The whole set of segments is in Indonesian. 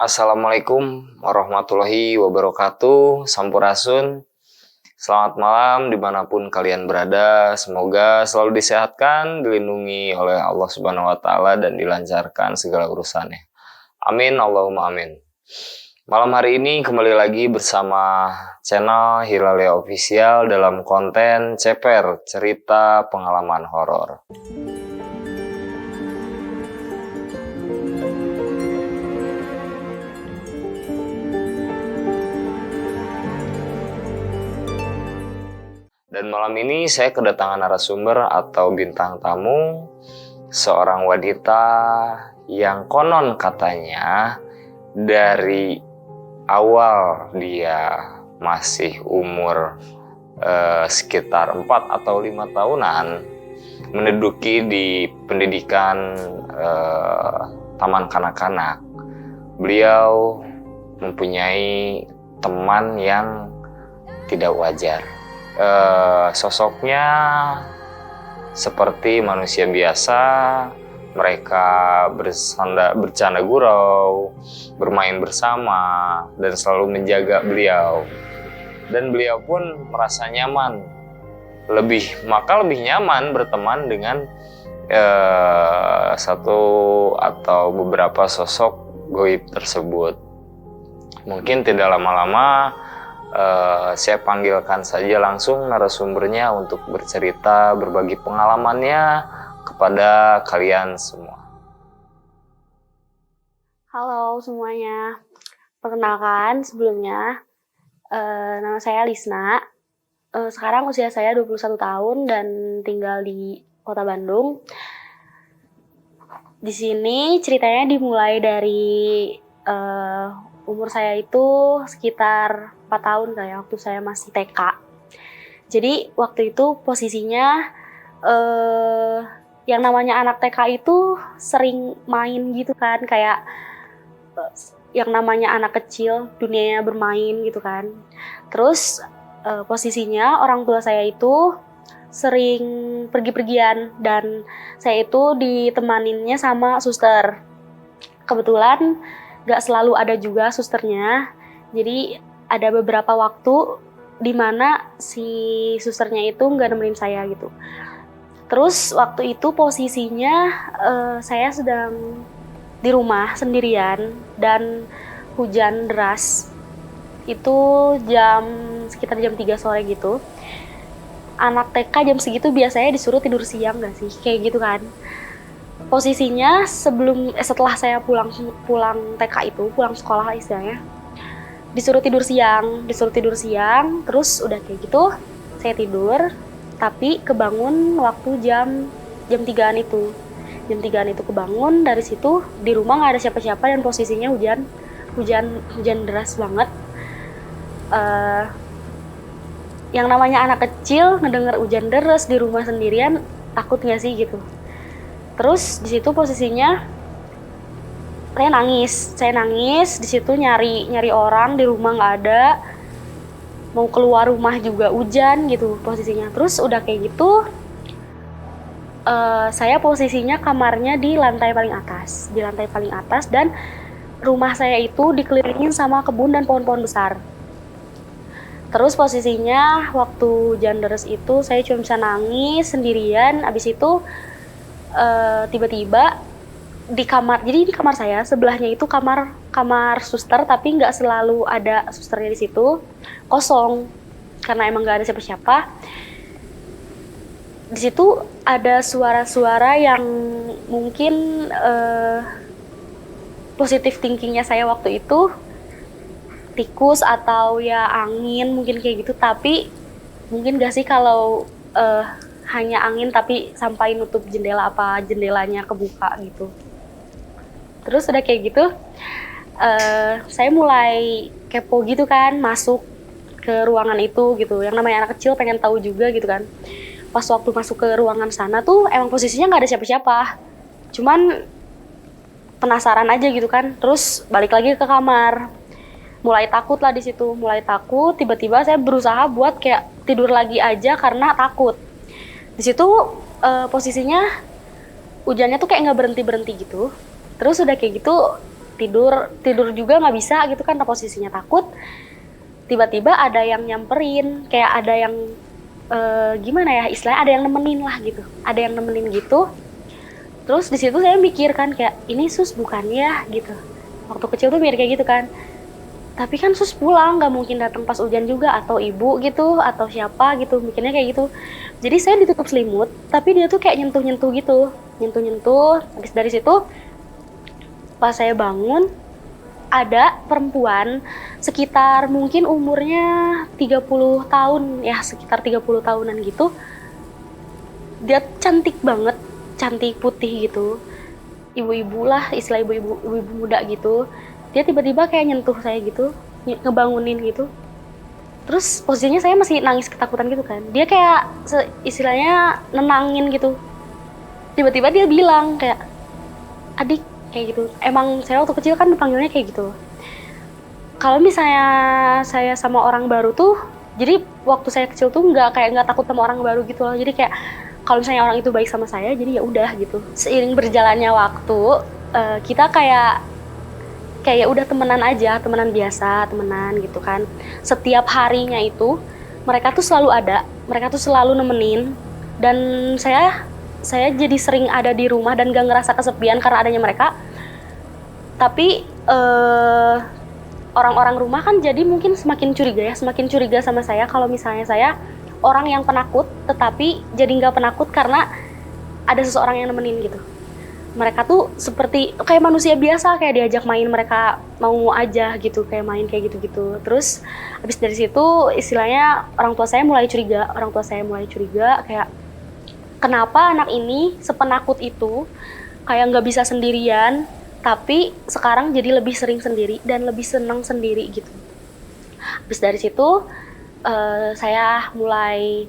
Assalamualaikum warahmatullahi wabarakatuh. Sampurasun. Selamat malam dimanapun kalian berada. Semoga selalu disehatkan, dilindungi oleh Allah Subhanahu Wa Taala dan dilancarkan segala urusannya. Amin, Allahumma amin. Malam hari ini kembali lagi bersama channel Hilalia Official dalam konten Ceper, cerita pengalaman horor. Dan malam ini saya kedatangan narasumber atau bintang tamu, seorang wanita yang konon katanya dari awal dia masih umur sekitar 4 atau 5 tahunan menduduki di pendidikan taman kanak-kanak. Beliau mempunyai teman yang tidak wajar. Sosoknya seperti manusia biasa, mereka bercanda gurau, bermain bersama, dan selalu menjaga beliau. Dan beliau pun merasa nyaman, lebih nyaman berteman dengan satu atau beberapa sosok goib tersebut. Mungkin tidak lama-lama saya panggilkan saja langsung narasumbernya untuk bercerita, berbagi pengalamannya kepada kalian semua. Halo semuanya, perkenalkan sebelumnya, nama saya Lisna. Sekarang usia saya 21 tahun dan tinggal di Kota Bandung. Di sini ceritanya dimulai dari umur saya itu sekitar 4 tahun kayak waktu saya masih TK. Jadi waktu itu posisinya yang namanya anak TK itu sering main gitu kan, kayak yang namanya anak kecil dunianya bermain gitu kan. Terus posisinya orang tua saya itu sering pergi-pergian dan saya itu ditemaninnya sama suster. Kebetulan gak selalu ada juga susternya, jadi ada beberapa waktu di mana si susternya itu gak nemenin saya gitu. Terus waktu itu posisinya saya sedang di rumah sendirian dan hujan deras. Itu sekitar jam 3 sore gitu. Anak TK jam segitu biasanya disuruh tidur siang gak sih? Kayak gitu kan. Posisinya setelah saya pulang TK itu, pulang sekolah istilahnya, disuruh tidur siang, terus udah kayak gitu saya tidur, tapi kebangun waktu jam 3-an itu. Jam 3-an itu kebangun, dari situ di rumah nggak ada siapa-siapa dan posisinya hujan deras banget. Yang namanya anak kecil ngedenger hujan deras di rumah sendirian, takut nggak sih gitu. Terus di situ posisinya saya nangis di situ, nyari orang di rumah nggak ada, mau keluar rumah juga hujan gitu posisinya. Terus udah kayak gitu saya posisinya kamarnya di lantai paling atas dan rumah saya itu dikelilingin sama kebun dan pohon-pohon besar. Terus posisinya waktu hujan deras itu saya cuma bisa nangis sendirian. Abis itu tiba-tiba di kamar, jadi di kamar saya sebelahnya itu kamar suster, tapi nggak selalu ada susternya di situ, kosong karena emang nggak ada siapa-siapa. Di situ ada suara-suara yang mungkin positive thinkingnya saya waktu itu tikus atau ya angin mungkin kayak gitu, tapi mungkin nggak sih kalau hanya angin tapi sampai nutup jendela apa jendelanya kebuka gitu. Terus udah kayak gitu saya mulai kepo gitu kan, masuk ke ruangan itu gitu. Yang namanya anak kecil pengen tahu juga gitu kan. Pas waktu masuk ke ruangan sana tuh emang posisinya nggak ada siapa-siapa, cuman penasaran aja gitu kan. Terus balik lagi ke kamar, mulai takut lah di situ, tiba-tiba saya berusaha buat kayak tidur lagi aja karena takut. Di situ posisinya hujannya tuh kayak nggak berhenti gitu. Terus udah kayak gitu tidur juga nggak bisa gitu kan, posisinya takut. Tiba-tiba ada yang nyamperin, kayak ada yang gimana ya istilahnya, ada yang nemenin lah gitu, ada yang nemenin gitu. Terus di situ saya mikir kan kayak ini sus bukan ya gitu. Waktu kecil tuh mikir kayak gitu kan. Tapi kan sus pulang, nggak mungkin datang pas hujan juga, atau ibu gitu, atau siapa gitu, mikirnya kayak gitu. Jadi saya ditutup selimut, tapi dia tuh kayak nyentuh-nyentuh gitu, nyentuh-nyentuh. Habis dari situ pas saya bangun, ada perempuan sekitar mungkin umurnya 30 tahun ya, sekitar 30 tahunan gitu. Dia cantik banget, cantik putih gitu. Ibu-ibu lah, istilah ibu-ibu muda gitu. Dia tiba-tiba kayak nyentuh saya gitu, ngebangunin gitu. Terus posisinya saya masih nangis ketakutan gitu kan. Dia kayak istilahnya nenangin gitu. Tiba-tiba dia bilang kayak, "Adik," kayak gitu. Emang saya waktu kecil kan dipanggilnya kayak gitu. Kalau misalnya saya sama orang baru tuh, jadi waktu saya kecil tuh nggak takut sama orang baru gitu loh. Jadi kayak kalau misalnya orang itu baik sama saya, jadi ya udah gitu. Seiring berjalannya waktu, kita kayak udah temenan aja, temenan biasa, temenan gitu kan. Setiap harinya itu mereka tuh selalu ada, mereka tuh selalu nemenin, dan saya jadi sering ada di rumah dan gak ngerasa kesepian karena adanya mereka. Tapi orang-orang rumah kan jadi mungkin semakin curiga sama saya kalau misalnya saya orang yang penakut, tetapi jadi nggak penakut karena ada seseorang yang nemenin gitu. Mereka tuh seperti kayak manusia biasa, kayak diajak main mereka mau aja gitu, kayak main kayak gitu-gitu. Terus habis dari situ istilahnya orang tua saya mulai curiga kayak kenapa anak ini sepenakut itu, kayak nggak bisa sendirian, tapi sekarang jadi lebih sering sendiri dan lebih senang sendiri gitu. Habis dari situ saya mulai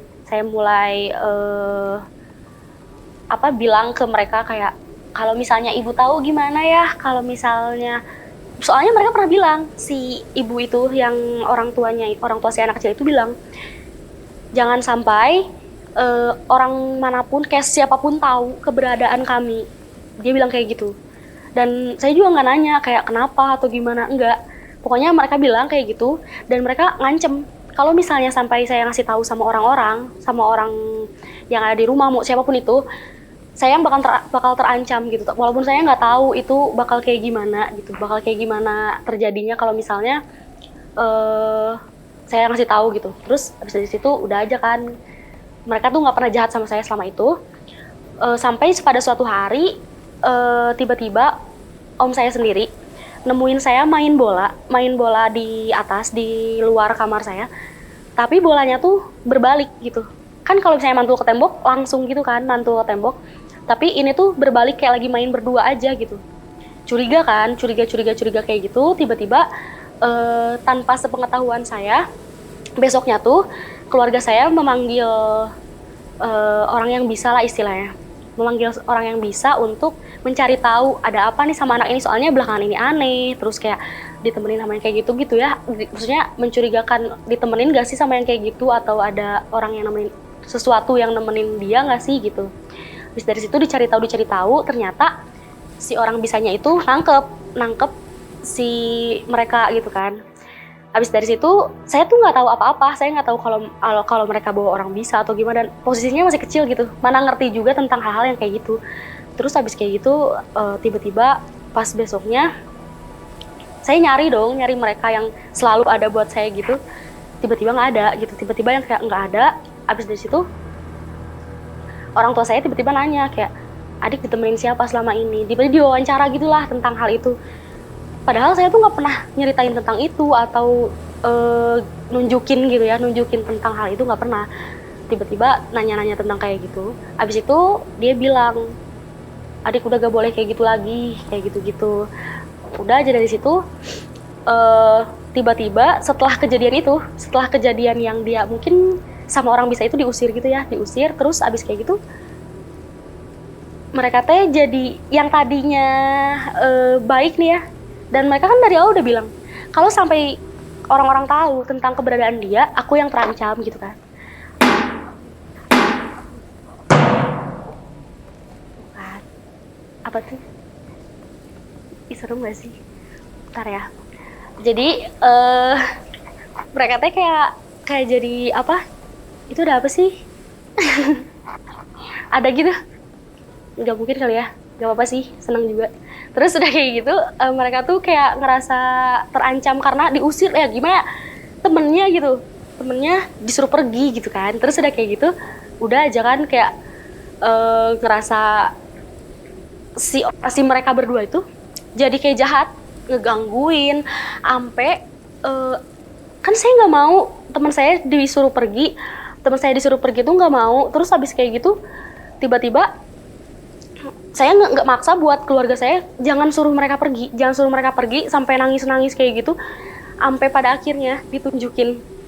bilang ke mereka kayak, kalau misalnya ibu tahu gimana ya, kalau misalnya, soalnya mereka pernah bilang, si ibu itu yang orang tua si anak kecil itu bilang, jangan sampai orang manapun, kayak siapapun tahu keberadaan kami. Dia bilang kayak gitu. Dan saya juga nggak nanya kayak kenapa atau gimana, enggak. Pokoknya mereka bilang kayak gitu, dan mereka ngancem kalau misalnya sampai saya ngasih tahu sama orang yang ada di rumah, mau siapapun itu, saya bakal terancam gitu. Walaupun saya nggak tahu itu bakal kayak gimana terjadinya kalau misalnya saya ngasih tahu gitu. Terus habis dari situ udah aja kan, mereka tuh nggak pernah jahat sama saya selama itu. Sampai pada suatu hari tiba-tiba om saya sendiri nemuin saya main bola di atas, di luar kamar saya, tapi bolanya tuh berbalik gitu kan. Kalau misalnya mantul ke tembok langsung gitu kan, mantul ke tembok, tapi ini tuh berbalik kayak lagi main berdua aja gitu. Curiga kayak gitu. Tiba-tiba tanpa sepengetahuan saya, besoknya tuh keluarga saya memanggil orang yang bisa lah istilahnya, memanggil orang yang bisa untuk mencari tahu ada apa nih sama anak ini, soalnya belakangan ini aneh, terus kayak ditemenin sama yang kayak gitu ya, maksudnya mencurigakan, ditemenin gak sih sama yang kayak gitu, atau ada orang yang nemenin, sesuatu yang nemenin dia gak sih gitu. Habis dari situ dicari tahu, ternyata si orang bisanya itu nangkep si mereka gitu kan. Habis dari situ saya tuh nggak tahu apa-apa, saya nggak tahu kalau mereka bawa orang bisa atau gimana, dan posisinya masih kecil gitu, mana ngerti juga tentang hal-hal yang kayak gitu. Terus habis kayak gitu tiba-tiba pas besoknya saya nyari mereka yang selalu ada buat saya gitu, tiba-tiba nggak ada gitu, tiba-tiba yang kayak nggak ada. Habis dari situ orang tua saya tiba-tiba nanya kayak, adik ditemenin siapa selama ini, tiba-tiba diwawancara gitulah tentang hal itu. Padahal saya tuh nggak pernah nyeritain tentang itu atau nunjukin tentang hal itu, nggak pernah. Tiba-tiba nanya-nanya tentang kayak gitu. Abis itu dia bilang, adik udah gak boleh kayak gitu lagi, kayak gitu-gitu. Udah aja dari situ tiba-tiba setelah kejadian yang dia mungkin sama orang bisa itu diusir terus. Abis kayak gitu mereka teh jadi yang tadinya baik nih ya. Dan mereka kan dari awal udah bilang, kalau sampai orang-orang tahu tentang keberadaan dia, aku yang terancam gitu kan. Apa tuh? Ih, serem gak sih? Bentar ya. Jadi mereka teh kayak jadi apa? Itu udah apa sih? Ada gitu? Nggak mungkin kali ya. Nggak apa-apa sih, senang juga. Terus udah kayak gitu, mereka tuh kayak ngerasa terancam karena diusir ya gimana? Temennya gitu, temennya disuruh pergi gitu kan. Terus udah kayak gitu, udah aja kan kayak ngerasa si mereka berdua itu jadi kayak jahat, ngegangguin, ampe kan saya nggak mau teman saya disuruh pergi tuh nggak mau. Terus habis kayak gitu tiba-tiba saya nggak maksa buat keluarga saya jangan suruh mereka pergi sampai nangis kayak gitu, sampai pada akhirnya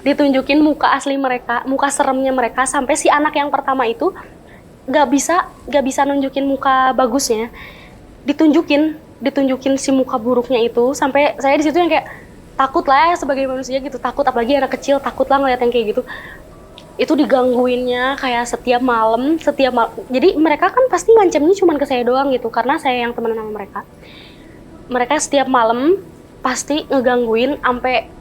ditunjukin muka asli mereka, muka seremnya mereka, sampai si anak yang pertama itu nggak bisa nunjukin muka bagusnya, ditunjukin si muka buruknya itu, sampai saya di situ yang kayak takut lah ya, sebagai manusia gitu, takut, apalagi anak kecil takut lah ngeliat yang kayak gitu. Itu digangguinnya kayak setiap malam. Jadi mereka kan pasti ngancamnya cuma ke saya doang gitu, karena saya yang temenan sama mereka setiap malam pasti ngegangguin sampai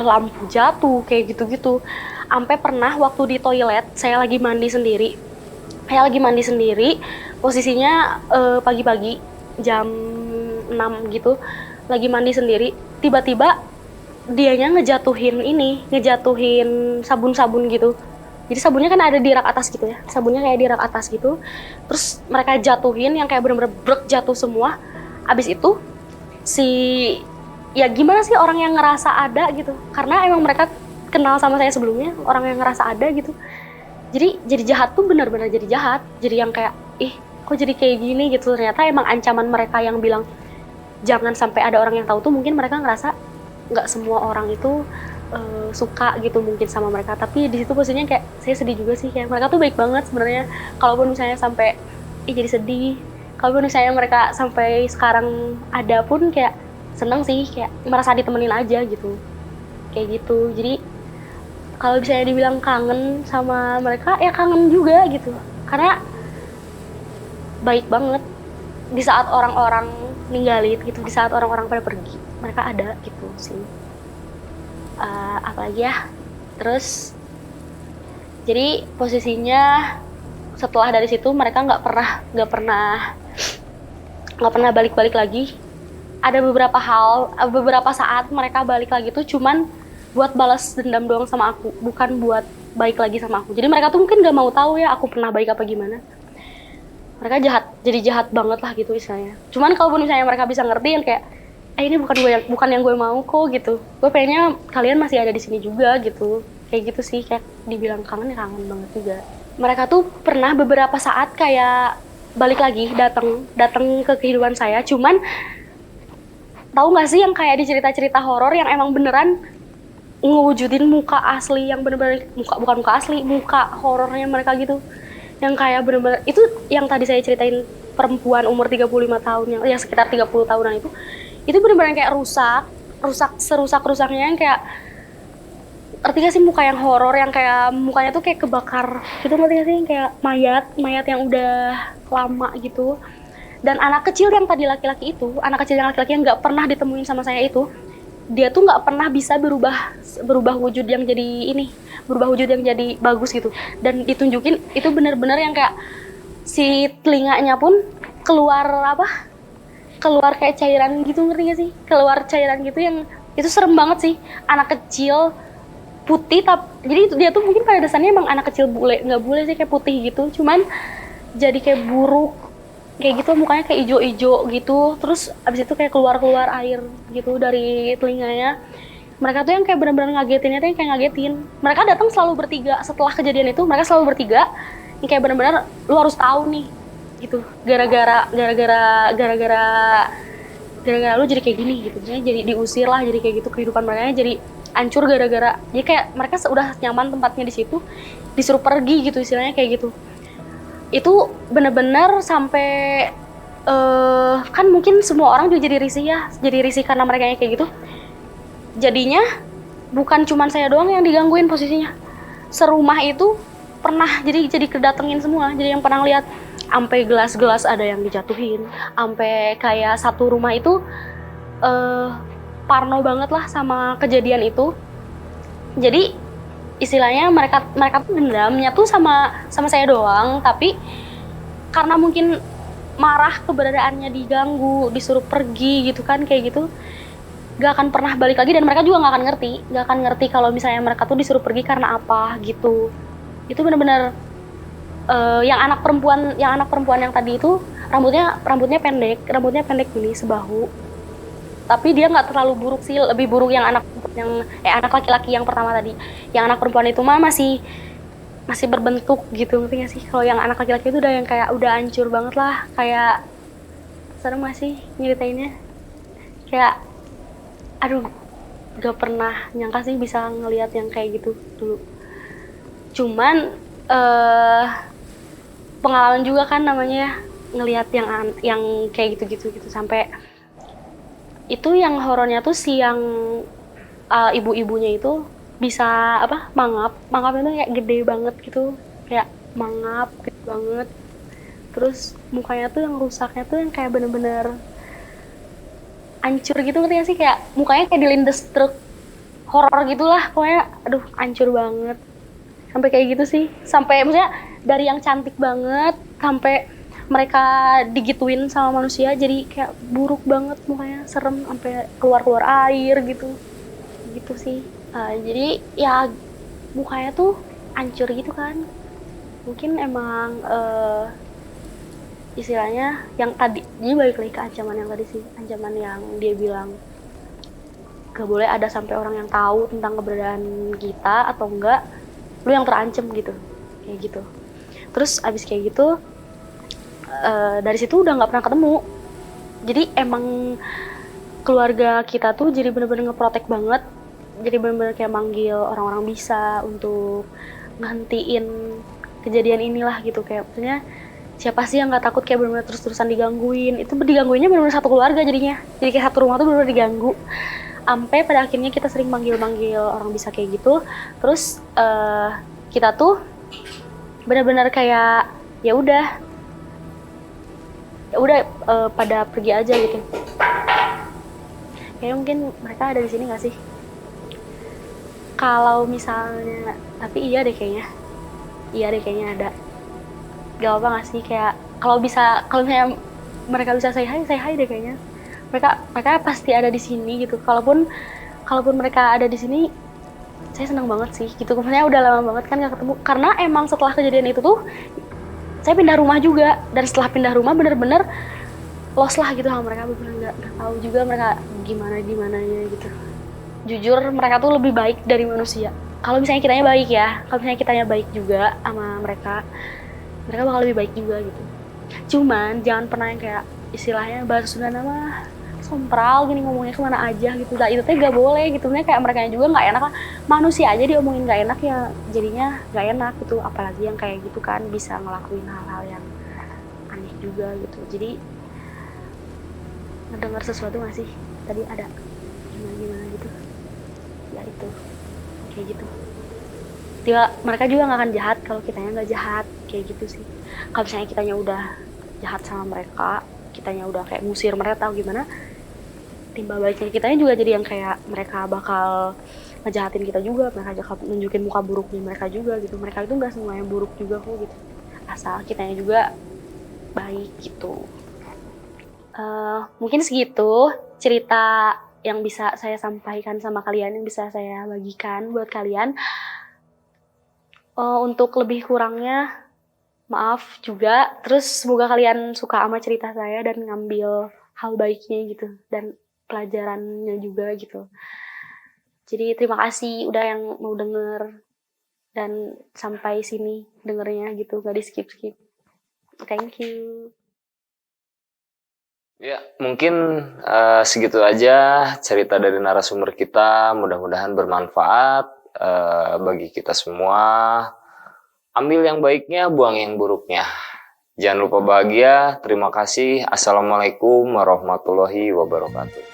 lampu jatuh kayak gitu-gitu. Sampai pernah waktu di toilet saya lagi mandi sendiri, posisinya pagi-pagi jam 6 gitu, lagi mandi sendiri, tiba-tiba dianya ngejatuhin sabun-sabun gitu. Jadi sabunnya kan ada di rak atas gitu ya, terus mereka jatuhin yang kayak bener-bener brek jatuh semua. Abis itu ya gimana sih orang yang ngerasa ada gitu, karena emang mereka kenal sama saya sebelumnya, orang yang ngerasa ada gitu. Jadi jahat tuh benar-benar jadi jahat, jadi yang kayak kok jadi kayak gini gitu. Ternyata emang ancaman mereka yang bilang jangan sampai ada orang yang tahu tuh mungkin mereka ngerasa nggak semua orang itu suka gitu mungkin sama mereka. Tapi di situ posisinya kayak saya sedih juga sih, kayak mereka tuh baik banget sebenarnya. Kalaupun misalnya sampai jadi sedih, kalaupun misalnya mereka sampai sekarang ada pun kayak seneng sih, kayak merasa ditemenin aja gitu, kayak gitu. Jadi kalau misalnya dibilang kangen sama mereka, ya kangen juga gitu, karena baik banget di saat orang-orang ninggalin gitu, di saat orang-orang pada pergi, mereka ada gitu sih. Apalagi ya, terus jadi posisinya setelah dari situ mereka nggak pernah balik lagi. Ada beberapa saat mereka balik lagi tuh cuman buat balas dendam doang sama aku, bukan buat baik lagi sama aku. Jadi mereka tuh mungkin nggak mau tahu ya aku pernah baik apa gimana. Mereka jahat banget lah gitu istilahnya. Cuman kalau misalnya mereka bisa ngertiin kayak ini bukan yang gue mau kok gitu. Gue pengennya kalian masih ada di sini juga gitu. Kayak gitu sih, kayak dibilang kangen ya kangen banget juga. Mereka tuh pernah beberapa saat kayak balik lagi datang ke kehidupan saya. Cuman tahu nggak sih yang kayak di cerita-cerita horor yang emang beneran ngewujudin muka asli, yang bener-bener bukan muka asli, muka horornya mereka gitu. Yang kayak bener-bener itu yang tadi saya ceritain, perempuan umur 35 tahun yang sekitar 30 tahunan itu bener-bener kayak serusak-rusaknya, yang kayak ngerti gak sih muka yang horor, yang kayak mukanya tuh kayak kebakar gitu, ngerti gak sih, yang kayak mayat yang udah lama gitu. Dan anak kecil yang laki-laki yang nggak pernah ditemuin sama saya itu, dia tuh nggak pernah bisa berubah wujud yang jadi bagus gitu. Dan ditunjukin itu benar-benar yang kayak si telinganya pun keluar kayak cairan gitu, ngerti gak sih, keluar cairan gitu, yang itu serem banget sih. Anak kecil putih, jadi dia tuh mungkin pada dasarnya emang anak kecil nggak bule sih, kayak putih gitu, cuman jadi kayak buruk kayak gitu, mukanya kayak ijo-ijo gitu. Terus abis itu kayak keluar air gitu dari telinganya. Mereka tuh yang kayak benar-benar ngagetinnya tuh yang kayak ngagetin. Mereka datang selalu bertiga setelah kejadian itu, mereka selalu bertiga yang kayak benar-benar lu harus tahu nih gitu, gara-gara lu jadi kayak gini gitu, jadi diusir lah, jadi kayak gitu, kehidupan mereka jadi hancur gara-gara jadi kayak mereka udah nyaman tempatnya di situ, disuruh pergi gitu istilahnya kayak gitu. Itu benar-benar sampai kan mungkin semua orang juga jadi risih karena mereka kayak gitu. Jadinya bukan cuman saya doang yang digangguin posisinya, serumah itu pernah jadi kedatengin semua. Jadi yang pernah lihat sampai gelas-gelas ada yang dijatuhin, sampai kayak satu rumah itu parno banget lah sama kejadian itu. Jadi istilahnya mereka tuh dendamnya tuh sama saya doang, tapi karena mungkin marah keberadaannya diganggu, disuruh pergi gitu kan, kayak gitu gak akan pernah balik lagi, dan mereka juga gak akan ngerti kalau misalnya mereka tuh disuruh pergi karena apa gitu. Itu benar-benar yang anak perempuan yang tadi itu rambutnya pendek gini sebahu, tapi dia nggak terlalu buruk sih, lebih buruk yang anak laki-laki yang pertama tadi. Yang anak perempuan itu mah masih berbentuk gitu, ngerti gak sih? Kalau yang anak laki-laki itu udah yang kayak udah hancur banget lah, kayak serem gak sih nyeritainnya? Kayak aduh, gak pernah nyangka sih bisa ngelihat yang kayak gitu dulu. Cuman pengalaman juga kan namanya, ngelihat yang kayak gitu sampai itu yang horornya tuh si yang ibu-ibunya itu bisa mangapnya tuh kayak gede banget gitu, kayak mangap gede banget. Terus mukanya tuh yang rusaknya tuh yang kayak bener-bener hancur gitu, ngerti gak sih? Kayak mukanya kayak dilindes truk horor gitulah pokoknya. Aduh, hancur banget sampai kayak gitu sih. Sampai maksudnya dari yang cantik banget sampai mereka digituin sama manusia jadi kayak buruk banget mukanya, serem sampai keluar air gitu sih. Jadi ya mukanya tuh hancur gitu kan. Mungkin emang istilahnya yang tadi, jadi balik lagi ke ancaman yang tadi sih, ancaman yang dia bilang gak boleh ada sampai orang yang tahu tentang keberadaan kita, atau enggak lu yang terancam gitu, kayak gitu. Terus abis kayak gitu dari situ udah nggak pernah ketemu. Jadi emang keluarga kita tuh jadi bener-bener ngeprotek banget, jadi bener-bener kayak manggil orang-orang bisa untuk ngantiin kejadian inilah gitu. Kayak maksudnya siapa sih yang nggak takut kayak bener-bener terus-terusan digangguin. Itu digangguinnya bener-bener satu keluarga jadinya, jadi kayak satu rumah tuh bener-bener diganggu. Sampai pada akhirnya kita sering manggil orang bisa kayak gitu. Terus kita tuh bener-bener kayak ya udah pada pergi aja gitu. Kayaknya mungkin mereka ada di sini nggak sih? Kalau misalnya, tapi iya deh kayaknya ada. Gak apa nggak sih, kayak kalau misalnya mereka bisa say hi deh kayaknya. Mereka pasti ada di sini gitu. Kalaupun mereka ada di sini, saya senang banget sih gitu. Maksudnya udah lama banget kan nggak ketemu. Karena emang setelah kejadian itu tuh saya pindah rumah juga, dan setelah pindah rumah bener-bener lost lah gitu sama mereka. Bener-bener nggak tahu juga mereka gimananya gitu. Jujur mereka tuh lebih baik dari manusia. Kalau misalnya kitanya baik ya, kalau misalnya kitanya baik juga sama mereka bakal lebih baik juga gitu. Cuman jangan pernah yang kayak istilahnya bahasa Sunda nama sompral gini, ngomongnya kemana aja gitu. Nah itu tuh gak boleh gitu. Maksudnya kayak mereka juga gak enak lah. Manusia aja diomongin gak enak ya jadinya gak enak gitu. Apalagi yang kayak gitu kan bisa ngelakuin hal-hal yang aneh juga gitu. Jadi ngedengar sesuatu gak sih? Tadi ada gimana gitu. Ya itu kayak gitu. Mereka juga gak akan jahat kalau kitanya gak jahat, kayak gitu sih. Kalau misalnya kitanya udah jahat sama mereka, kitanya udah kayak ngusir mereka atau gimana, timbal baliknya kitanya juga jadi yang kayak mereka bakal ngejahatin kita juga, mereka bakal nunjukin muka buruknya mereka juga gitu. Mereka itu gak semuanya buruk juga kok gitu, asal kitanya juga baik gitu. Mungkin segitu cerita yang bisa saya sampaikan sama kalian, yang bisa saya bagikan buat kalian. Untuk lebih kurangnya maaf juga. Terus semoga kalian suka sama cerita saya dan ngambil hal baiknya gitu, dan pelajarannya juga gitu. Jadi terima kasih udah yang mau denger dan sampai sini dengernya gitu, gak di skip. Thank you. Ya, mungkin segitu aja cerita dari narasumber kita. Mudah-mudahan bermanfaat bagi kita semua. Ambil yang baiknya, buang yang buruknya. Jangan lupa bahagia. Terima kasih. Assalamualaikum warahmatullahi wabarakatuh.